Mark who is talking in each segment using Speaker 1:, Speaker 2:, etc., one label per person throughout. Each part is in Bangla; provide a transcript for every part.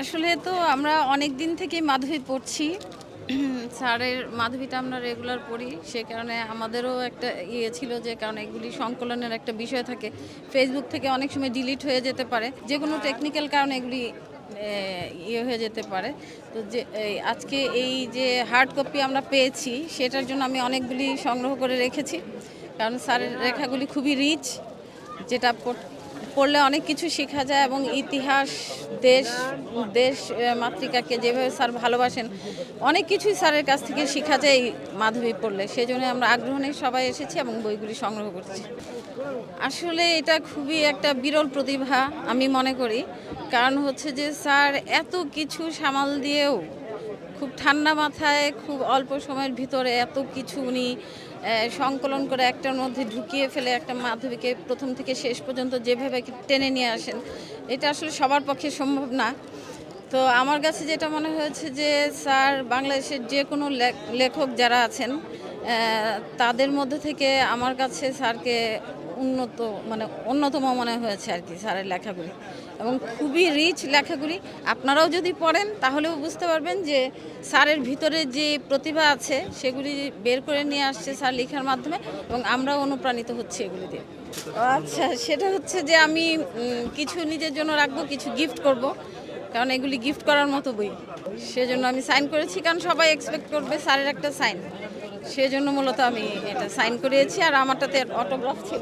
Speaker 1: আসলে তো আমরা অনেক দিন থেকেই মাধবী পড়ছি। স্যারের মাধবীটা আমরা রেগুলার পড়ি। সে কারণে আমাদেরও একটা ছিল যে কারণ এগুলি সংকলনের একটা বিষয় থাকে। ফেসবুক থেকে অনেক সময় ডিলিট হয়ে যেতে পারে। যেকোনো টেকনিক্যাল কারণে এগুলি হয়ে যেতে পারে। তো যে আজকে এই যে হার্ড কপি আমরা পেয়েছি সেটার জন্য আমি অনেকগুলি সংগ্রহ করে রেখেছি। কারণ স্যারের লেখাগুলি খুবই রিচ, যেটা পড়লে অনেক কিছু শেখা যায় এবং ইতিহাস, দেশ দেশ মাতৃকাকে যেভাবে স্যার ভালোবাসেন অনেক কিছুই স্যারের কাছ থেকে শেখা যায় এই মাধবী পড়লে। সেই জন্য আমরা আগ্রহ নিয়ে সবাই এসেছি এবং বইগুলি সংগ্রহ করছি। আসলে এটা খুবই একটা বিরল প্রতিভা আমি মনে করি। কারণ হচ্ছে যে স্যার এত কিছু সামাল দিয়েও খুব ঠান্ডা মাথায় খুব অল্প সময়ের ভিতরে এত কিছু উনি সংকলন করে একটার মধ্যে ঢুকিয়ে ফেলে একটা মাধ্যমিকে প্রথম থেকে শেষ পর্যন্ত যেভাবে টেনে নিয়ে আসেন, এটা আসলে সবার পক্ষে সম্ভব না। তো আমার কাছে যেটা মনে হয়েছে যে স্যার বাংলাদেশের যে কোনো লেখক যারা আছেন তাদের মধ্যে থেকে আমার কাছে স্যারকে উন্নত মানে অন্যতম মনে হয়েছে আর কি স্যারের লেখাগুলি, এবং খুবই রিচ লেখাগুলি। আপনারাও যদি পড়েন তাহলেও বুঝতে পারবেন যে স্যারের ভিতরে যে প্রতিভা আছে সেগুলি বের করে নিয়ে আসছে স্যার লেখার মাধ্যমে, এবং আমরাও অনুপ্রাণিত হচ্ছি এগুলি দিয়ে। আচ্ছা, সেটা হচ্ছে যে আমি কিছু নিজের জন্য রাখবো, কিছু গিফট করব, কারণ এগুলি গিফট করার মতো বই। সেজন্য আমি সাইন করেছি, কারণ সবাই এক্সপেক্ট করবে স্যারের একটা সাইন। সেজন্য মূলত আমি এটা সাইন করিয়েছি, আর আমারটাতে অটোগ্রাফ ছিল।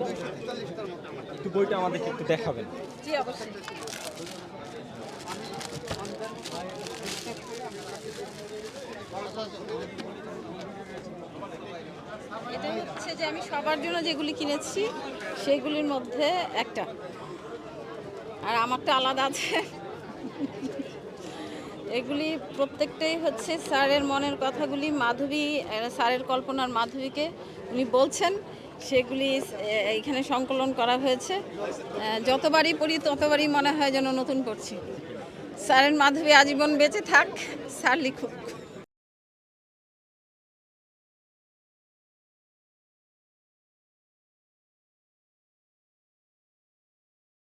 Speaker 2: একটু বইটা আমাদেরকে একটু দেখাবেন।
Speaker 1: জি, অবশ্যই। এটা হচ্ছে যে আমি সবার জন্য যেগুলি কিনেছি সেগুলির মধ্যে একটা, আর আমারটা আলাদা আছে। এগুলি প্রত্যেকটাই হচ্ছে স্যারের মনের কথাগুলি, মাধবী স্যারের কল্পনার মাধবীকে উনি বলছেন, সেগুলি এইখানে সংকলন করা হয়েছে। যতবারই পড়ি ততবারই মনে হয় যেন নতুন পড়ছি। স্যারের মাধবী আজীবন বেঁচে থাক, স্যার লিখুক।